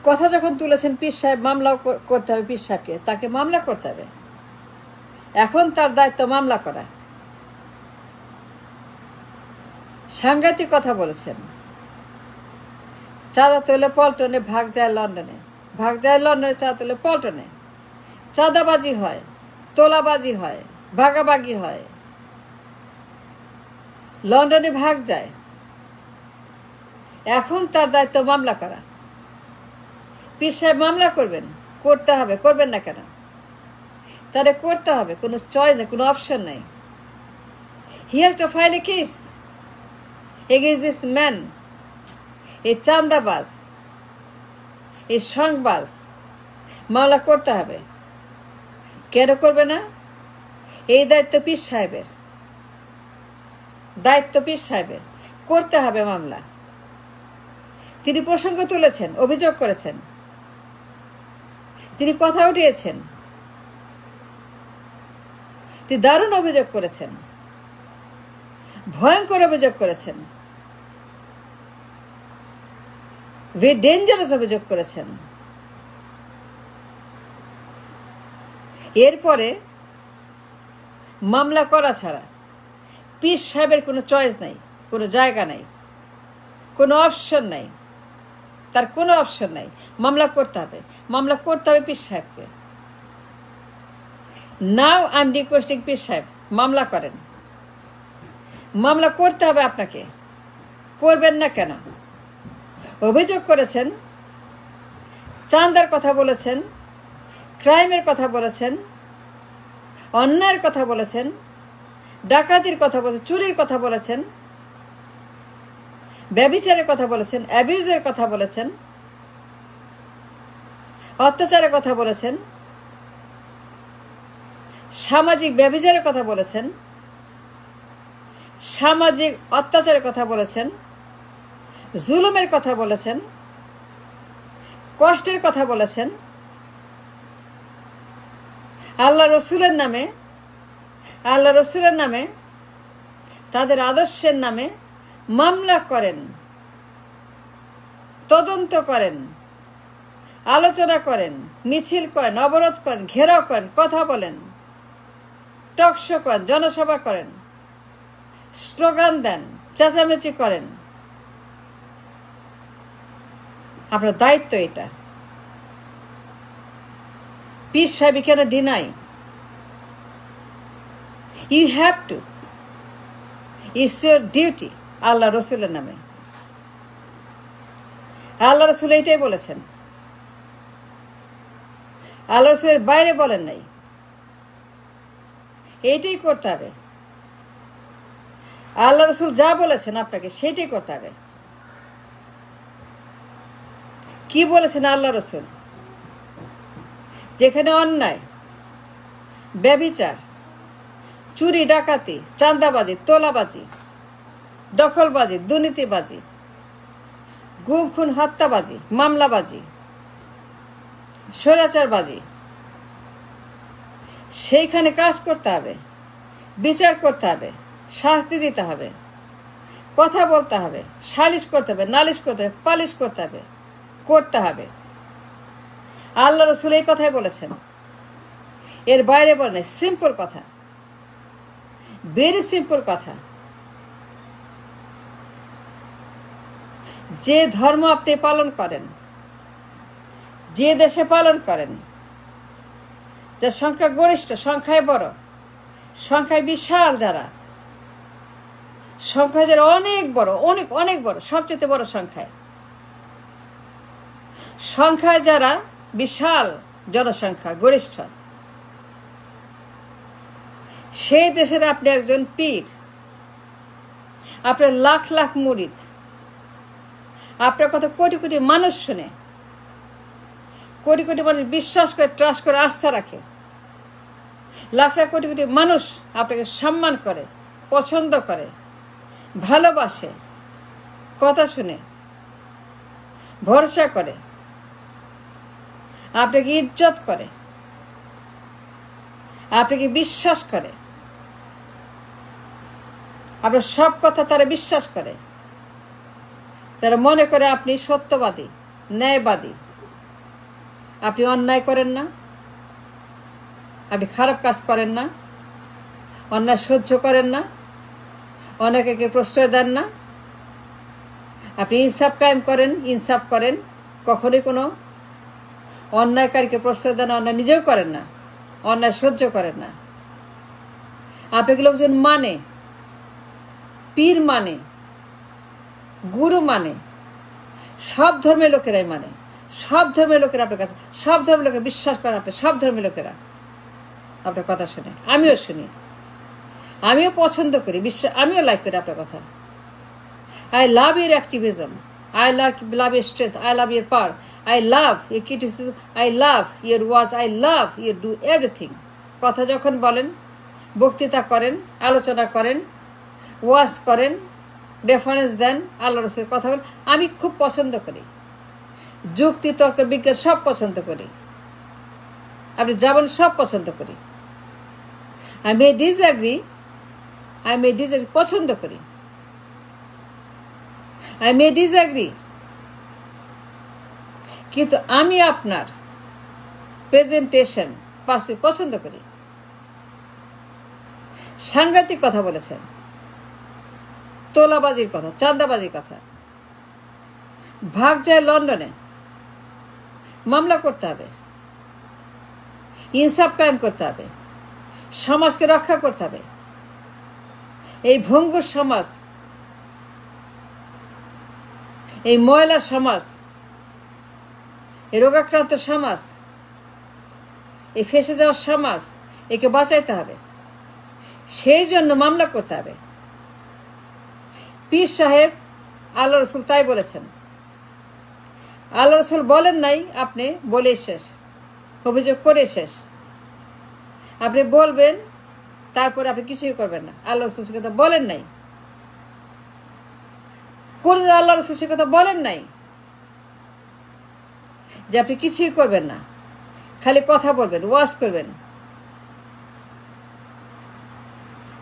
কথা যখন তুলেছেন পীর সাহেব মামলাও করতে হবে, পীর সাহেবকে তাকে মামলা করতে হবে। এখন তার দায়িত্ব মামলা করা। সাংঘাতিক কথা বলেছেন। চাঁদা তোলে পল্টনে, ভাগ যায় লন্ডনে, ভাগ যায় লন্ডনে, চাঁদা তোলে পল্টনে। চাঁদাবাজি হয়, তোলাবাজি হয়, ভাগাভাগি হয়, লন্ডনে ভাগ যায়। এখন তার দায়িত্ব মামলা করা। পীর সাহেব মামলা করবেন, করতে হবে, করবেন না কেন? তারে করতে হবে, কোনো চয়েস নেই, কোনো অপশন নেই। He has to file A case against this man, এই চাঁদাবাজ, এই সংবাজ। মামলা করতে হবে। কেন করবে না? এই দায়িত্ব পীর সাহেবের, দায়িত্ব পীর সাহেবের, করতে হবে মামলা। তিনি প্রসঙ্গ তুলেছেন, অভিযোগ করেছেন, তিনি কথা উঠিয়েছেন, তিনি দারুণ অভিযোগ করেছেন, ভয়ঙ্কর অভিযোগ করেছেন, ভেরি ডেঞ্জারাস অভিযোগ করেছেন। এরপরে মামলা করা ছাড়া পীর সাহেবের কোনো চয়েস নাই, কোনো জায়গা নাই, কোনো অপশন নাই, তার কোনো অপশন নাই। মামলা করতে হবে, মামলা করতে হবে পীর সাহেবকে। নাও আই এম রিকোয়েস্টিং পীর সাহেব, মামলা করেন। মামলা করতে হবে আপনাকে, করবেন না কেন? অভিযোগ করেছেন, চাঁদার কথা বলেছেন, ক্রাইমের কথা বলেছেন, অন্যায়ের কথা বলেছেন, ডাকাতির কথা বলেছেন, চুরির কথা বলেছেন, ব্যভিচারের কথা বলেছেন, অ্যাবিউজের কথা বলেছেন, অত্যাচারের কথা বলেছেন, সামাজিক ব্যভিচারের কথা বলেছেন, সামাজিক অত্যাচারের কথা বলেছেন, জুলুমের কথা বলেছেন, কষ্টের কথা বলেছেন। আল্লাহ রসুলের নামে, আল্লাহ রসুলের নামে, তাদের আদর্শের নামে মামলা করেন, তদন্ত করেন, আলোচনা করেন, মিছিল করেন, অবরোধ করেন, ঘেরাও করেন, কথা বলেন, টকশো করেন, জনসভা করেন, স্লোগান দেন, চেঁচামেচি করেন। আপনার দায়িত্ব এটা। পীর সাহেব কেন deny? You have to, it's your duty. আল্লাহ রসুলের নামে, আল্লাহ রসুল এইটাই বলেছেন, আল্লাহ রসুলের বাইরে বলেন নাই। এইটাই করতে হবে। আল্লাহ রসুল যা বলেছেন আপনাকে সেইটাই করতে হবে। কি বলেছেন আল্লাহ রসুল? যেখানে অন্যায়, ব্যভিচার, চুরি, ডাকাতি, চাঁদাবাজি, তোলাবাজি, দখলবাজি, দুর্নীতিবাজি, গুম খুন হত্যাবাজি, মামলাবাজি, স্বৈরাচারবাজি, সেইখানে কাজ করতে হবে, বিচার করতে হবে, শাস্তি দিতে হবে, কথা বলতে হবে, সালিশ করতে হবে, নালিশ করতে হবে, পালিশ করতে হবে, করতে হবে। আল্লাহ রসুল এই কথাই বলেছেন, এর বাইরে বলেন। সিম্পল কথা, ভেরি সিম্পল কথা। যে ধর্ম আপনি পালন করেন, যে দেশে পালন করেন, যার সংখ্যা গরিষ্ঠ, সংখ্যায় বড়, সংখ্যায় বিশাল, যারা সংখ্যায় যারা অনেক বড়, অনেক অনেক বড়, সবচেয়ে বড় সংখ্যায়, সংখ্যায় যারা বিশাল জনসংখ্যা গরিষ্ঠ, সেই দেশের আপনি একজন পীর, আপনার লাখ লাখ মুরিদ, আপনার কথা কোটি কোটি মানুষ শুনে, কোটি কোটি মানুষ বিশ্বাস করে, ট্রাস্ট করে, আস্থা রাখে, লাখ লাখ কোটি কোটি মানুষ আপনাকে সম্মান করে, পছন্দ করে, ভালোবাসে, কথা শুনে, ভরসা করে, আপনাকে ইজ্জত করে, আপনাকে বিশ্বাস করে, আপনার সব কথা তারা বিশ্বাস করে, তারা মনে করে আপনি সত্যবাদী, ন্যায়বাদী, আপনি অন্যায় করেন না, আপনি খারাপ কাজ করেন না, অন্যায় সহ্য করেন না, অনেকে প্রশ্রয় দেন না, আপনি ইনসাফ কায়েম করেন, ইনসাফ করেন, কখনোই কোনো অন্যায়কারীকে প্রশ্রয় দেন, অন্যায় নিজেও করেন না, অন্যায় সহ্য করেন না। আপনাকে লোকজন মানে, পীর মানে, গুরু মানে, সব ধর্মের লোকেরাই মানে, সব ধর্মের লোকেরা আপনার কাছে, সব ধর্মের লোকেরা বিশ্বাস করেন আপনি, সব ধর্মের লোকেরা আপনার কথা শুনে, আমিও শুনি, আমিও পছন্দ করি, আমিও লাইক করি আপনার কথা। I love your activism, I love your strength, I love your power, I love your criticism, I love your words, I love you do everything। কথা যখন বলেন, বক্তৃতা করেন, আলোচনা করেন, ওয়াজ করেন, রেফারেন্স দেন, আল্লাহ রাসূলের কথা বলেন, আমি খুব পছন্দ করি। যুক্তি, তর্ক, বিজ্ঞান সব পছন্দ করি, আপনি যাবেন সব পছন্দ করি। I may disagree, পছন্দ করি, I may disagree, কিন্তু আমি আপনার প্রেজেন্টেশন পছন্দ করি। সাংঘাতিক কথা বলেছেন, তোলাবাজির কথা, চাঁদাবাজির কথা। ভাগ যায় লন্ডনে, মামলা করতে হবে, ইনসাফ কায়েম করতে হবে, সমাজকে রক্ষা করতে হবে। এই ভঙ্গুর সমাজ, এই ময়লা সমাজ, এই রোগাক্রান্ত সমাজ, এই ফেসে যাওয়ার সমাজ, একে বাঁচাইতে হবে। সেই জন্য মামলা করতে হবে। পীর সাহেব আল্লাহ রসুল তাই বলেছেন। আল্লাহ রসুল বলেন নাই আপনি বলে শেষ, অভিযোগ করে শেষ। আপনি বলবেন, তারপরে আপনি কিছুই করবেন না। আল্লাহ রসুল সে কথা বলেন নাই, আল্লাহ রসুল সে কথা বলেন নাই যে আপনি কিছুই করবেন না, খালি কথা বলবেন, ওয়াজ করবেন,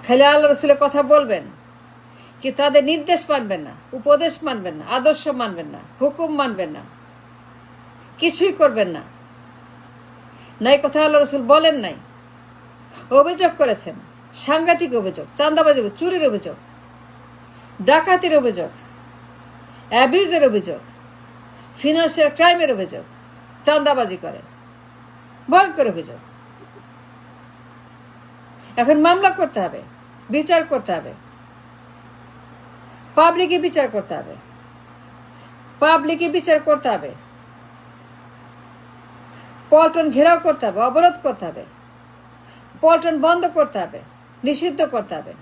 খালি আল্লাহ রসুলের কথা বলবেন, কি তাদের নির্দেশ মানবেন না, উপদেশ মানবেন না, আদর্শ মানবেন না, হুকুম মানবেন না, কিছুই করবেন না। নাই কথা আল্লাহ রসুল বলেন নাই। অভিযোগ করেছেন, সাংঘাতিক অভিযোগ, চাঁদাবাজি, চুরির অভিযোগ, ডাকাতির অভিযোগ, অ্যাবিউজের অভিযোগ, ফিনান্সিয়াল ক্রাইমের অভিযোগ, চাঁদাবাজি করে, ভয়ঙ্কর অভিযোগ। এখন মামলা করতে হবে, বিচার করতে হবে, পাবলিকে বিচার করতে হবে, পাবলিকে বিচার করতে হবে, পল্টন ঘেরাও করতে হবে, অবরোধ করতে হবে, পল্টন বন্ধ করতে হবে, নিষিদ্ধ করতে হবে,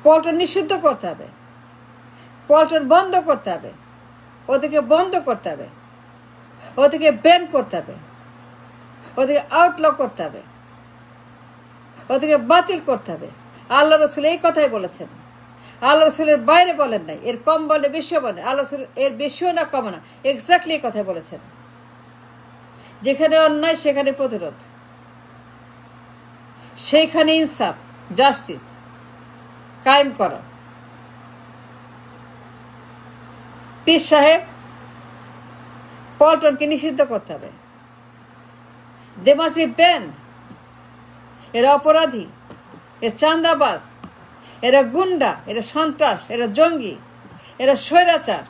পল্টন নিষিদ্ধ করতে হবে, পল্টন বন্ধ করতে হবে, ওদেরকে বন্ধ করতে হবে, ওদেরকে ব্যান করতে হবে, ওদেরকে আউটল করতে হবে, ওদেরকে বাতিল করতে হবে। আল্লাহ রসুল এই কথাই বলেছেন। আল্লাহ রসুলের বাইরে বলেন নাই, এর কম বলে বেশিও বলে, আল্লাহ রসুল এর বেশিও না কম না, এক্স্যাক্টলি এই কথাই বলেছেন। যেখানে অন্যায় সেখানে প্রতিরোধ, সেইখানে ইনসাফ, জাস্টিস কায়েম করো। পীর সাহেব পল্টনকে নিষিদ্ধ করতে হবে। They must be ban. এরা অপরাধী, এরা চাঁদাবাজ, এরা গুন্ডা, এরা সন্ত্রাস, এরা জঙ্গি, এরা স্বৈরাচার,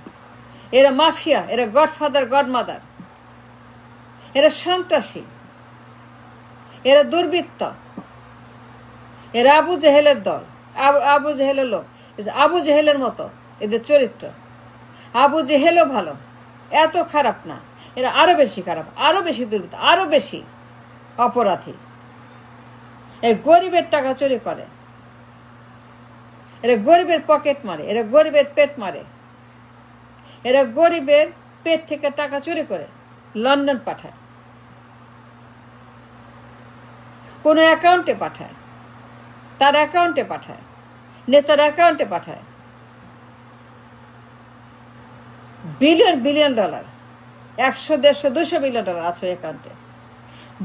এরা মাফিয়া, এরা গডফাদার গডমাদার, এরা সন্ত্রাসী, এরা দুর্বৃত্ত, এরা আবু জেহেলের দল, আবু জেহেলের লোক, আবু জেহেলের মতো এদের চরিত্র। আবু জেহেলও ভালো, এত খারাপ না, এরা আরো বেশি খারাপ, আরো বেশি দুর্বৃত্ত, আরো বেশি অপরাধী। এই গরিবের টাকা চুরি করে, এরা গরিবের পকেট মারে, এরা গরিবের পেট মারে, এরা গরিবের পেট থেকে টাকা চুরি করে লন্ডন পাঠায়, কোন অ্যাকাউন্টে পাঠায়, তার অ্যাকাউন্টে পাঠায়, নেতার অ্যাকাউন্টে পাঠায়। Billion billion dollar, 100, 150, 200 billion dollar আছে অ্যাকাউন্টে,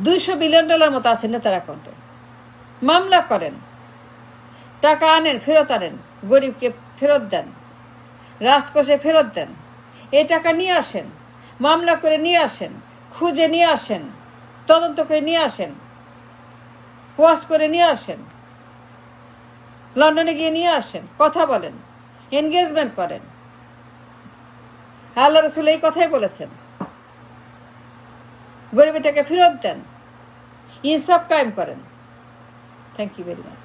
200 বিলিয়ন ডলার মতো আছে নেতার অ্যাকাউন্টে। মামলা করেন, টাকা আনেন, ফেরত আনেন, গরিবকে ফেরত দেন, রাজকোষে ফেরত দেন, এই টাকা নিয়ে আসেন, মামলা করে নিয়ে আসেন, খুঁজে নিয়ে আসেন, তদন্ত করে নিয়ে আসেন, ওয়াশ করে নিয়ে আসেন, লন্ডনে গিয়ে নিয়ে আসেন, কথা বলেন, এনগেজমেন্ট করেন। আল্লাহ রসুল এই কথাই বলেছেন, গরিবের টাকা ফেরত দেন, ইনসাফ কায়েম করেন। Thank you very much.